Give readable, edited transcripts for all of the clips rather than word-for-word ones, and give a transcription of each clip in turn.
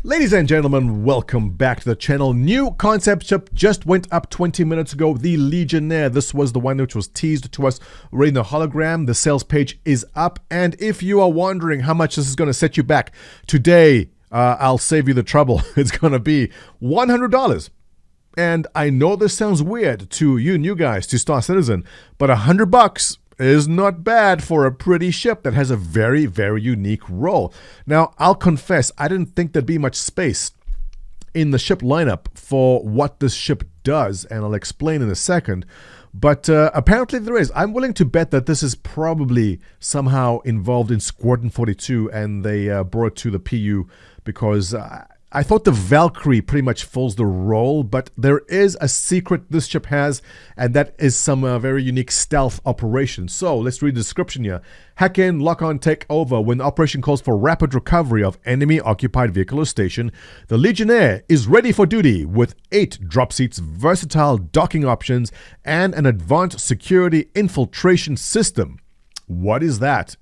Ladies and gentlemen, welcome back to the channel. New concept ship just went up 20 minutes ago, the Legionnaire. This was the one which was teased to us right in the hologram. The sales page is up, and if you are wondering how much this is going to set you back, today I'll save you the trouble. It's going to be $100. And I know this sounds weird to you new guys, to Star Citizen, but $100 is not bad for a pretty ship that has a very, very unique role. Now, I'll confess, I didn't think there'd be much space in the ship lineup for what this ship does, and I'll explain in a second. But apparently there is. I'm willing to bet that this is probably somehow involved in Squadron 42, and they brought it to the PU because I thought the Valkyrie pretty much fills the role, but there is a secret this ship has, and that is some very unique stealth operation. So let's read the description here. Hack in, lock on, take over. When the operation calls for rapid recovery of enemy-occupied vehicle or station, the Legionnaire is ready for duty with 8 drop seats, versatile docking options, and an advanced security infiltration system. What is that?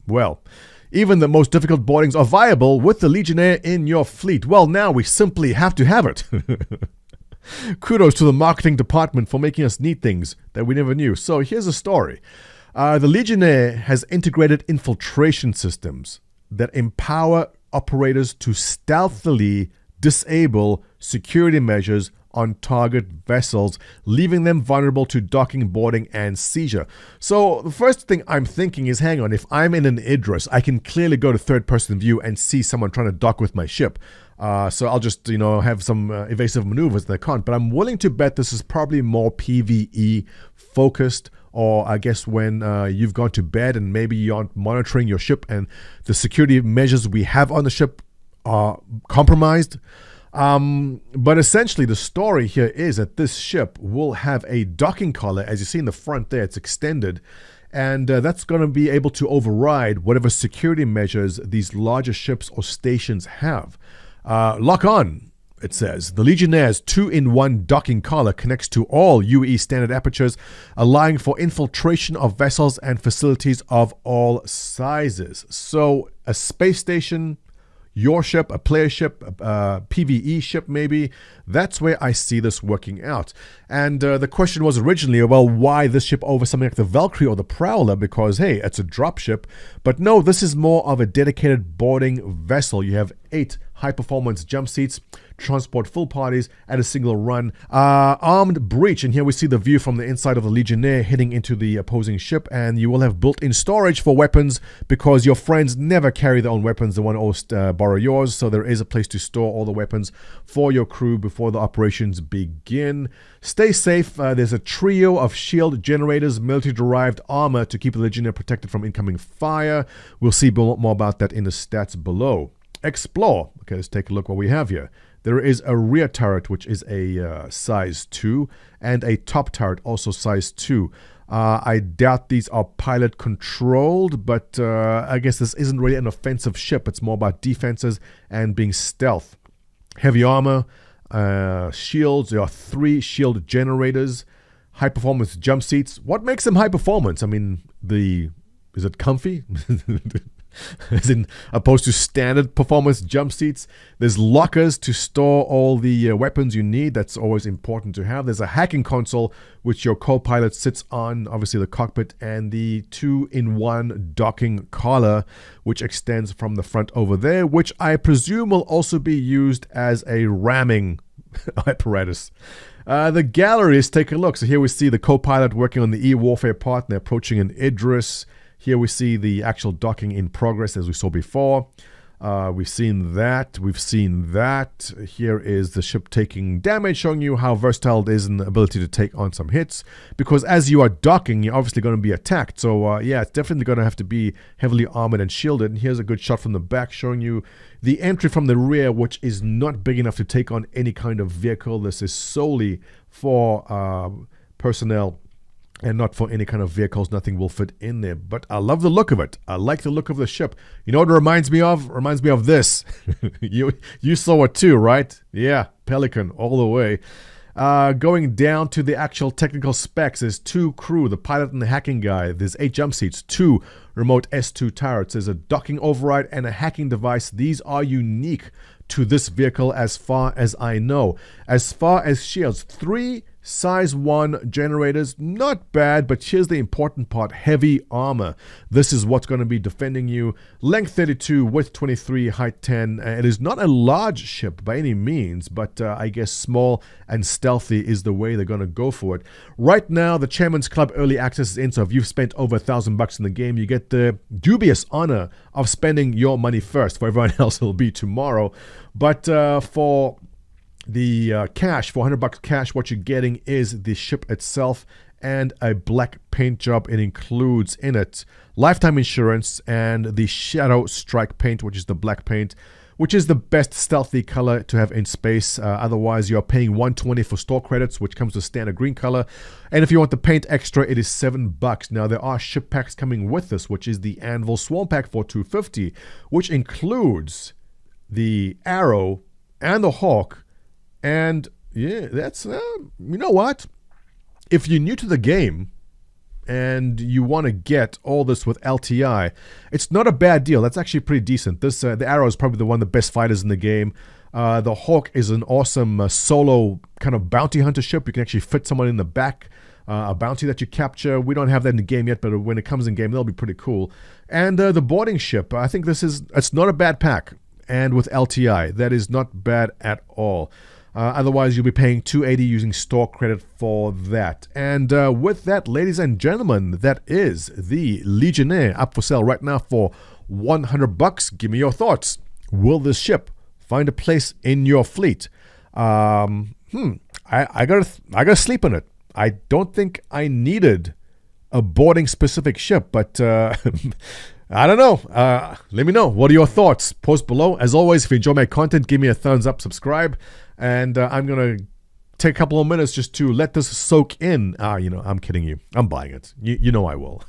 Well, even the most difficult boardings are viable with the Legionnaire in your fleet. Well, now we simply have to have it. Kudos to the marketing department for making us need things that we never knew. So here's a story. The Legionnaire has integrated infiltration systems that empower operators to stealthily disable security measures on target vessels, leaving them vulnerable to docking, boarding, and seizure. So the first thing I'm thinking is, hang on, if I'm in an Idris, I can clearly go to third-person view and see someone trying to dock with my ship. So I'll just, have some evasive maneuvers that I can't. But I'm willing to bet this is probably more PvE focused, or I guess when you've gone to bed and maybe you aren't monitoring your ship and the security measures we have on the ship are compromised. But essentially the story here is that this ship will have a docking collar. As you see in the front there, it's extended, and that's going to be able to override whatever security measures these larger ships or stations have. Lock on, it says. The Legionnaire's 2-in-1 docking collar connects to all UE standard apertures, allowing for infiltration of vessels and facilities of all sizes. So a space station, your ship, a player ship, a PvE ship maybe, that's where I see this working out. And the question was originally, well, why this ship over something like the Valkyrie or the Prowler? Because, hey, it's a drop ship. But no, this is more of a dedicated boarding vessel. You have 8 high-performance jump seats, transport full parties at a single run. Armed breach, and here we see the view from the inside of the Legionnaire hitting into the opposing ship, and you will have built-in storage for weapons because your friends never carry their own weapons. They want to always borrow yours, so there is a place to store all the weapons for your crew before the operations begin. Stay safe. There's a trio of shield generators, military-derived armor to keep the Legionnaire protected from incoming fire. We'll see more about that in the stats below. Explore. Okay, let's take a look what we have here. There is a rear turret, which is a size 2, and a top turret, also size 2. I doubt these are pilot controlled, but I guess this isn't really an offensive ship. It's more about defenses and being stealth. Heavy armor, shields. There are 3 shield generators, high performance jump seats. What makes them high performance? I mean, is it comfy? As in opposed to standard performance jump seats. There's lockers to store all the weapons you need. That's always important to have. There's a hacking console which your co-pilot sits on, obviously the cockpit, and the 2-in-1 docking collar which extends from the front over there, which I presume will also be used as a ramming apparatus. The galleries, take a look. So here we see the co-pilot working on the E-warfare part, and they're approaching an Idris. Here we see the actual docking in progress as we saw before. We've seen that. We've seen that. Here is the ship taking damage, showing you how versatile it is in the ability to take on some hits. Because as you are docking, you're obviously going to be attacked. So yeah, it's definitely going to have to be heavily armored and shielded. And here's a good shot from the back showing you the entry from the rear, which is not big enough to take on any kind of vehicle. This is solely for personnel and not for any kind of vehicles. Nothing will fit in there. But I love the look of it. I like the look of the ship. You know what it reminds me of? It reminds me of this. You saw it too, right? Yeah, Pelican all the way. Going down to the actual technical specs, there's 2 crew, the pilot and the hacking guy. There's 8 jump seats, 2 remote S2 turrets. There's a docking override and a hacking device. These are unique to this vehicle as far as I know. As far as shields, 3 size 1 generators, not bad, but here's the important part: heavy armor. This is what's going to be defending you. Length 32, width 23, height 10. It is not a large ship by any means, but I guess small and stealthy is the way they're going to go for it. Right now, the Chairman's Club early access is in, so if you've spent over $1,000 in the game, you get the dubious honor of spending your money first. For everyone else, it'll be tomorrow. But for the cash, $400 cash, what you're getting is the ship itself and a black paint job. It includes in it lifetime insurance and the Shadow Strike paint, which is the black paint, which is the best stealthy color to have in space. Otherwise, you're paying $120 for store credits, which comes with standard green color. And if you want the paint extra, it is $7. Now, there are ship packs coming with this, which is the Anvil Swarm Pack for $250, which includes the Arrow and the Hawk. And yeah, that's, you know what? If you're new to the game and you want to get all this with LTI, it's not a bad deal. That's actually pretty decent. This the Arrow is probably one of the best fighters in the game. The Hawk is an awesome solo kind of bounty hunter ship. You can actually fit someone in the back, a bounty that you capture. We don't have that in the game yet, but when it comes in game, that'll be pretty cool. And the boarding ship, I think it's not a bad pack. And with LTI, that is not bad at all. Otherwise, you'll be paying $280 using store credit for that. And with that, ladies and gentlemen, that is the Legionnaire up for sale right now for $100. Give me your thoughts. Will this ship find a place in your fleet? I gotta sleep on it. I don't think I needed a boarding specific ship, but I don't know. Let me know. What are your thoughts? Post below. As always, if you enjoy my content, give me a thumbs up, subscribe. And I'm going to take a couple of minutes just to let this soak in. I'm kidding you. I'm buying it. You know I will.